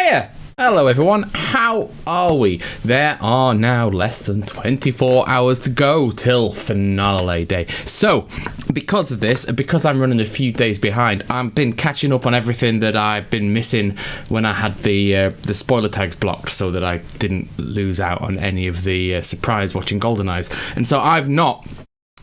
Hiya! Hello everyone, how are we? There are now less than 24 hours to go till finale day. So, because of this, and because I'm running a few days behind, I've been catching up on everything that I've been missing when I had the spoiler tags blocked so that I didn't lose out on any of the surprise watching GoldenEyes. And so I've not,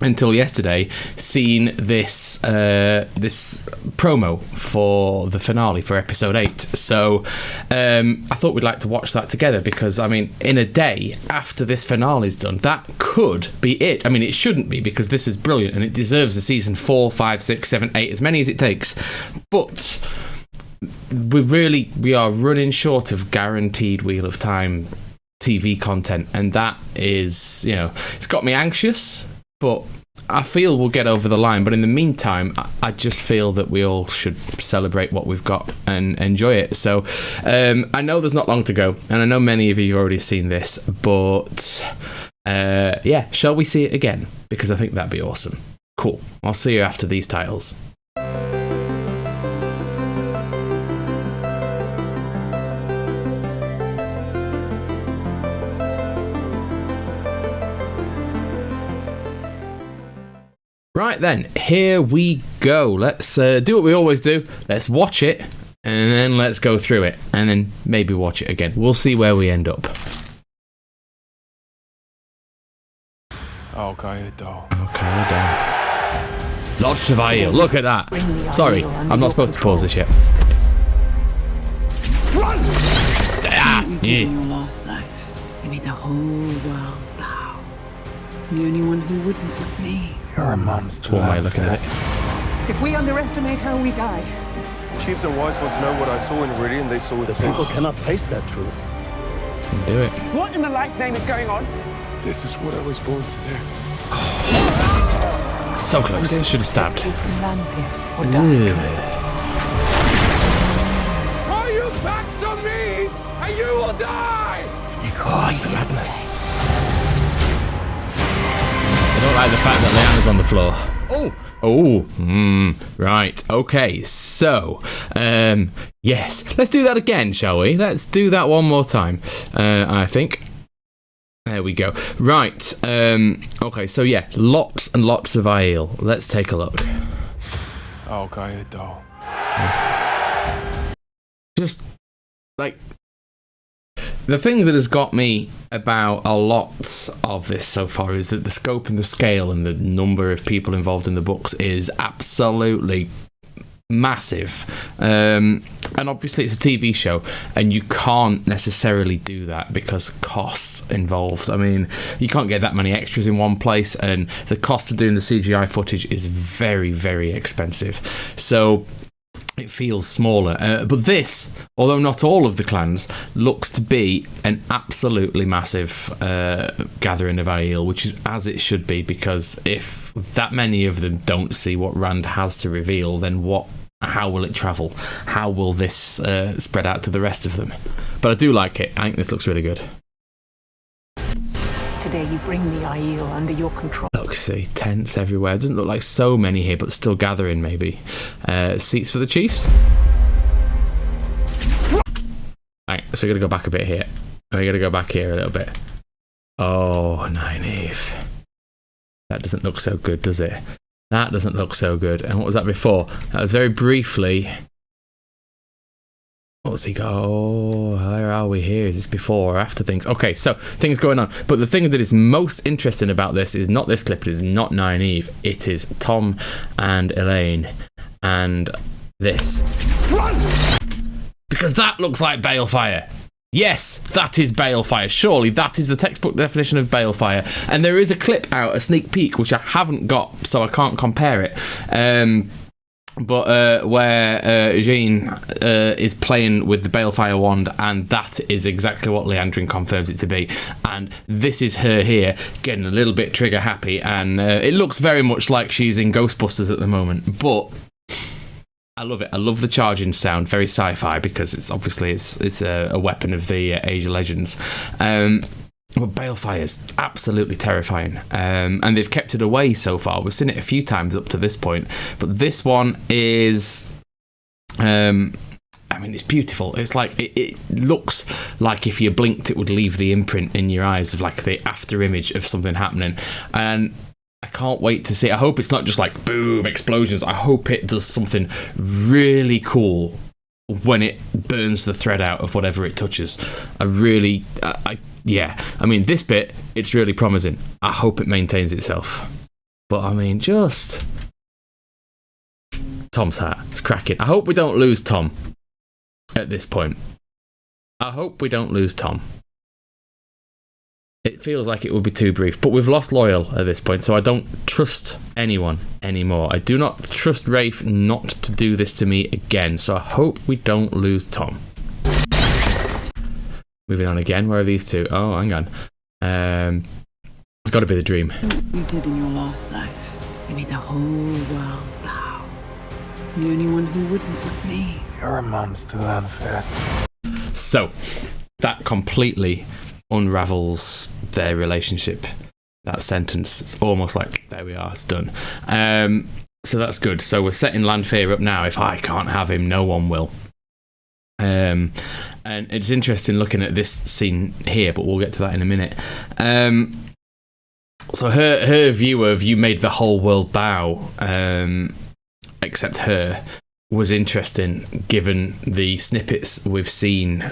until yesterday, seen this this promo for the finale for episode 8. So I thought we'd like to watch that together because, I mean, in a day after this finale's done, that could be it. I mean, it shouldn't be because this is brilliant and it deserves a season 4, 5, 6, 7, 8, as many as it takes. But we are running short of guaranteed Wheel of Time TV content, and that is, you know, it's got me anxious. But I feel we'll get over the line. But in the meantime, I just feel that we all should celebrate what we've got and enjoy it. So I know there's not long to go, and I know many of you have already seen this. But yeah, shall we see it again? Because I think that'd be awesome. Cool. I'll see you after these titles. Right then, here we go. Let's do what we always do. Let's watch it, and then let's go through it, and then maybe watch it again. We'll see where we end up. Okay, doll. Lots of ale. Look at that. Sorry, I'm not supposed to pause this yet. Run! Yeah. In your last life, you made the whole world bow. The only one who wouldn't was me. You're a monster. What am I looking at it? If we underestimate her, we die. Chiefs and wise ones know what I saw in Iridian. They saw it The too. people cannot face that truth. Can do it. What in the light's name is going on? This is what I was born to do. So close. Should have stabbed. From Lanfear or die. Try your backs on me, and you will die! Oh, it's the madness. I don't like the fact that Leanna's on the floor. Right, okay, so, yes, let's do that again, shall we? Let's do that one more time, I think. There we go. Right, okay, so yeah, lots and lots of ale. Let's take a look. Okay, doll. Just, like, the thing that has got me about a lot of this so far is that the scope and the scale and the number of people involved in the books is absolutely massive. And obviously it's a TV show, and you can't necessarily do that because costs involved. I mean, you can't get that many extras in one place, and the cost of doing the CGI footage is very, very expensive. So it feels smaller, but this, although not all of the clans, looks to be an absolutely massive gathering of Aiel, which is as it should be, because if that many of them don't see what Rand has to reveal, then how will it travel? How will this spread out to the rest of them? But I do like it. I think this looks really good. Today you bring the Aiel under your control. Look, see, tents everywhere. It doesn't look like so many here, but still gathering, maybe. Seats for the Chiefs. Right, so we're going to go back a bit here. We're going to go back here a little bit. Oh, Nynaeve. That doesn't look so good, does it? That doesn't look so good. And what was that before? That was very briefly... What's he got? Oh, where are we here? Is this before or after things? Okay, so things going on. But the thing that is most interesting about this is not this clip. It is not Nynaeve. It is Tom and Elaine. And this. Run! Because that looks like Balefire. Yes, that is Balefire. Surely that is the textbook definition of Balefire. And there is a clip out, a sneak peek, which I haven't got, so I can't compare it. But where Jean is playing with the Balefire wand, and that is exactly what Leandrin confirms it to be. And this is her here, getting a little bit trigger happy, and it looks very much like she's in Ghostbusters at the moment. But I love it. I love the charging sound, very sci-fi, because it's obviously it's a weapon of the Age of Legends. But Balefire is absolutely terrifying, and they've kept it away so far. We've seen it a few times up to this point, but this one is I mean, it's beautiful. It's like it looks like if you blinked, it would leave the imprint in your eyes of like the after image of something happening. And I can't wait to see. I hope it's not just like boom explosions. I hope it does something really cool when it burns the thread out of whatever it touches. I mean, this bit, it's really promising. I hope it maintains itself. But I mean, just Tom's hat. It's cracking. I hope we don't lose Tom at this point. I hope we don't lose Tom. It feels like it would be too brief, but we've lost Loyal at this point, so I don't trust anyone anymore. I do not trust Rafe not to do this to me again, so I hope we don't lose Tom. Moving on again. Where are these two? Oh, hang on. It's got to be the dream. You did in your last life. You made the whole world bow. The only one who wouldn't was me. You're a monster, Lanfear. So, that completely unravels their relationship. That sentence, it's almost like there we are, it's done. So that's good. So we're setting Lanfear up now. If I can't have him, no one will. And it's interesting looking at this scene here, but we'll get to that in a minute. So her view of you made the whole world bow, except her, was interesting given the snippets we've seen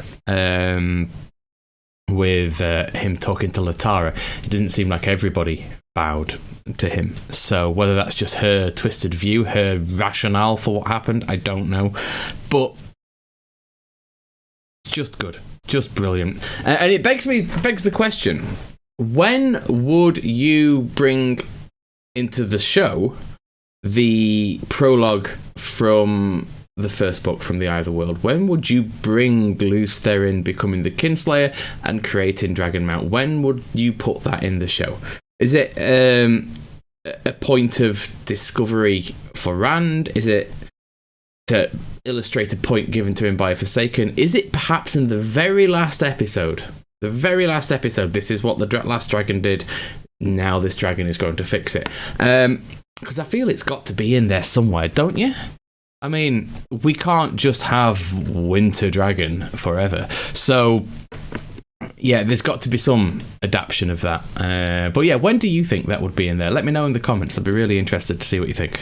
with him talking to Latara. It didn't seem like everybody bowed to him. So whether that's just her twisted view, her rationale for what happened, I don't know. But it's just good. Just brilliant. And it begs the question, when would you bring into the show the prologue from the first book, from the Eye of the World? When would you bring Lews Therin becoming the Kinslayer and creating Dragonmount? When would you put that in the show? Is it a point of discovery for Rand? Is it to illustrate a point given to him by a Forsaken? Is it perhaps in the very last episode? The very last episode, this is what the last dragon did. Now this dragon is going to fix it. Because I feel it's got to be in there somewhere, don't you? I mean, we can't just have Winter Dragon forever. So, yeah, there's got to be some adaptation of that. But yeah, when do you think that would be in there? Let me know in the comments. I'd be really interested to see what you think.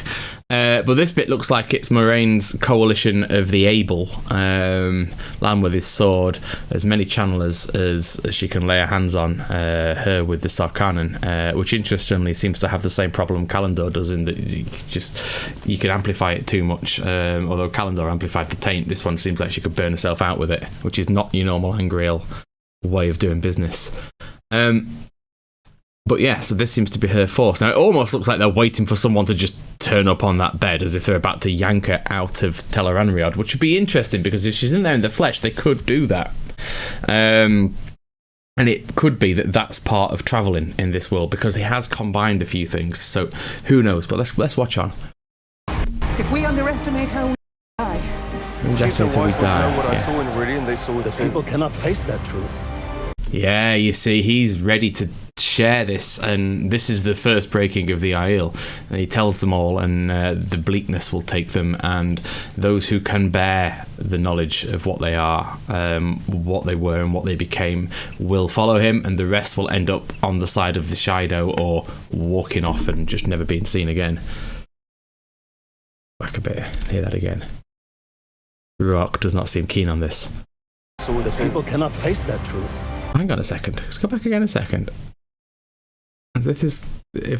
But this bit looks like it's Moiraine's coalition of the able. Lan with his sword, as many channelers as she can lay her hands on, her with the Sarkanan, which interestingly seems to have the same problem Kalandor does, in that you can amplify it too much. Although Kalandor amplified the taint, this one seems like she could burn herself out with it, which is not your normal Angreal way of doing business. But yeah, so this seems to be her force. Now it almost looks like they're waiting for someone to just turn up on that bed, as if they're about to yank her out of Tel'aran'rhiod, which would be interesting, because if she's in there in the flesh, they could do that. And it could be that that's part of travelling in this world, because he has combined a few things, so who knows. But let's watch on. If we underestimate her, we die. That's Chief and until we Wise know what I die. saw in Viridian, they saw it The too. people cannot face that truth. Yeah, you see, he's ready to share this, and this is the first breaking of the Aiel. And he tells them all, and the bleakness will take them, and those who can bear the knowledge of what they are, what they were, and what they became will follow him, and the rest will end up on the side of the Shido or walking off and just never being seen again. Back a bit, hear that again. Rock does not seem keen on this. Saw it The too. people cannot face that truth. Hang on a second. Let's go back again a second. If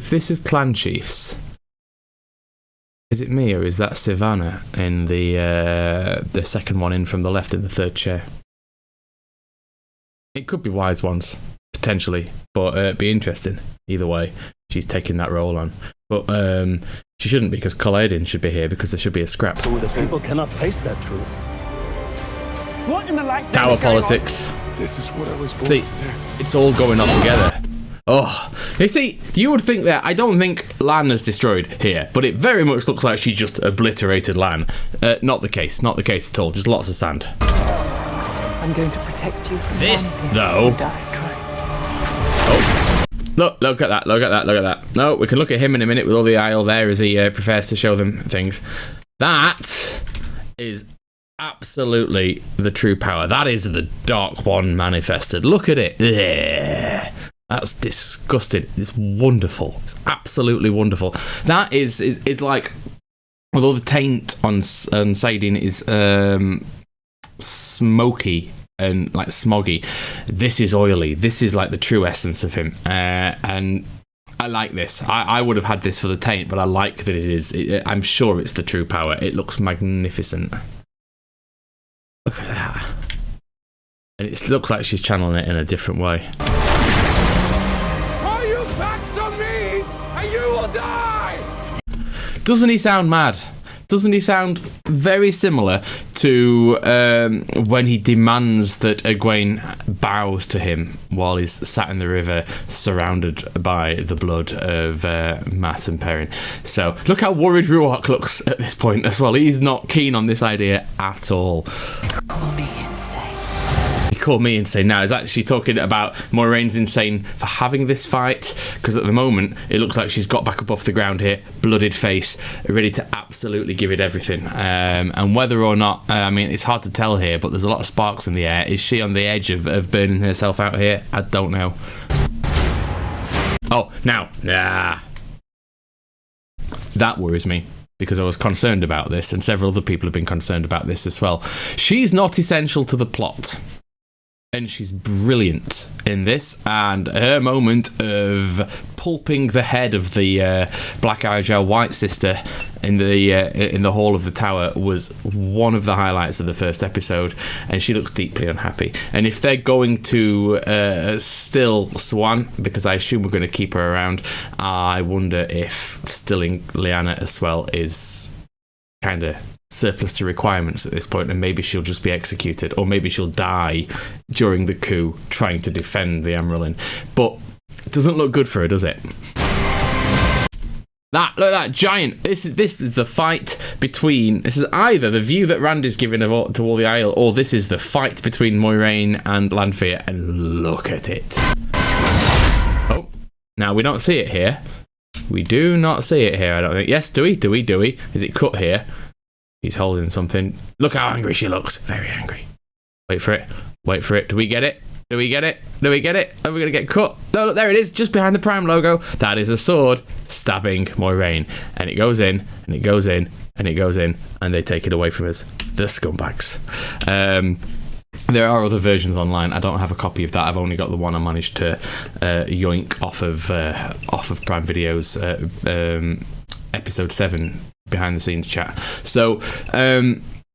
this is clan chiefs, is it me or is that Sivana in the second one in from the left in the third chair? It could be Wise Ones, potentially, but it'd be interesting either way. She's taking that role on, but she shouldn't, because Coladin should be here, because there should be a scrap. Saw it The too. people cannot face that truth. What in the light's name Tower is going on? politics. This is what I was born See, to do. it's all going on together. Oh, you see, you would think that. I don't think Lan is destroyed here, but it very much looks like she just obliterated Lan. Not the case. Not the case at all. Just lots of sand. I'm going to protect you from This, Lanfear. though- You die trying. Oh, look at that. Look at that. Look at that. No, we can look at him in a minute with all the Aiel there as he prepares to show them things. That is absolutely the true power. That is the Dark One manifested. Look at it. Yeah. That's disgusting. It's wonderful. It's absolutely wonderful. That is like, although the taint on Saidin is smoky and like smoggy, this is oily. This is like the true essence of him. And I like this. I would have had this for the taint, but I like that it is. I'm sure it's the true power. It looks magnificent. Look at that. And it looks like she's channeling it in a different way. Try your backs on me, and you will die! Doesn't he sound mad? Doesn't he sound very similar to when he demands that Egwene bows to him while he's sat in the river surrounded by the blood of Matt and Perrin? So look how worried Ruark looks at this point as well. He's not keen on this idea at all. Call me insane. He called me insane. Now, is actually talking about Moiraine's insane for having this fight, because at the moment it looks like she's got back up off the ground here, blooded face, ready to absolutely give it everything. And whether or not, I mean, it's hard to tell here, but there's a lot of sparks in the air. Is she on the edge of burning herself out here? I don't know. Oh, now, that worries me, because I was concerned about this, and several other people have been concerned about this as well. She's not essential to the plot, and she's brilliant in this, and her moment of pulping the head of the Black Ajah White sister in the hall of the tower was one of the highlights of the first episode, and she looks deeply unhappy. And if they're going to still Swan, because I assume we're going to keep her around, I wonder if stilling Lyanna as well is kind of surplus to requirements at this point, and maybe she'll just be executed, or maybe she'll die during the coup trying to defend the Amyrlin. But it doesn't look good for her, does it? Look at that giant. This is the fight between. This is either the view that Randy's giving to all the Isle, or this is the fight between Moiraine and Lanfear. And look at it. Oh, now we don't see it here. We do not see it here, I don't think. Yes, do we? Is it cut here? He's holding something. Look how angry she looks. Very angry. Wait for it. Do we get it? Are we going to get cut? No, look, there it is, just behind the Prime logo. That is a sword stabbing Moiraine. And it goes in, and it goes in, and it goes in, and they take it away from us. The scumbags. There are other versions online. I don't have a copy of that. I've only got the one I managed to yoink off of Prime Video's episode 7 behind the scenes chat. So,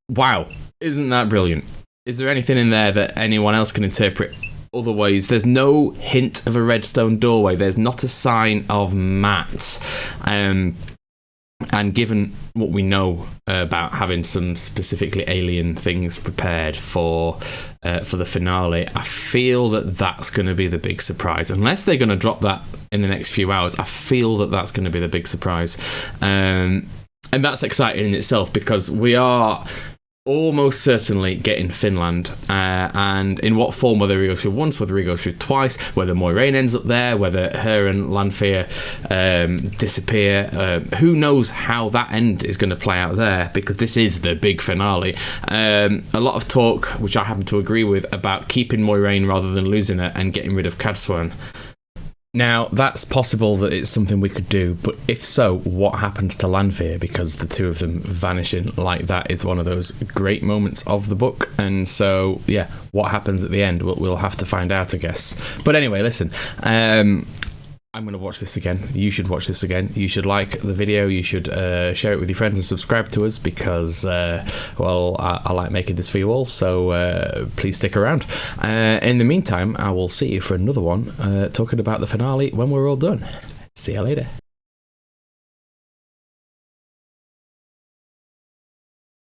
wow, isn't that brilliant? Is there anything in there that anyone else can interpret other ways? There's no hint of a redstone doorway. There's not a sign of Matt. And given what we know about having some specifically alien things prepared for the finale, I feel that that's going to be the big surprise. Unless they're going to drop that in the next few hours, I feel that that's going to be the big surprise. And that's exciting in itself, because we are almost certainly getting Finland, and in what form, whether he goes through once, whether he goes through twice, whether Moiraine ends up there, whether her and Lanfear disappear, who knows how that end is going to play out there, because this is the big finale. A lot of talk, which I happen to agree with, about keeping Moiraine rather than losing her and getting rid of Cadswan. Now, that's possible that it's something we could do, but if so, what happens to Lanfear? Because the two of them vanishing like that is one of those great moments of the book, and so, yeah, what happens at the end? We'll have to find out, I guess. But anyway, listen, I'm going to watch this again. You should watch this again. You should like the video. You should share it with your friends and subscribe to us, because, well, I like making this for you all, so please stick around. In the meantime, I will see you for another one talking about the finale when we're all done. See you later.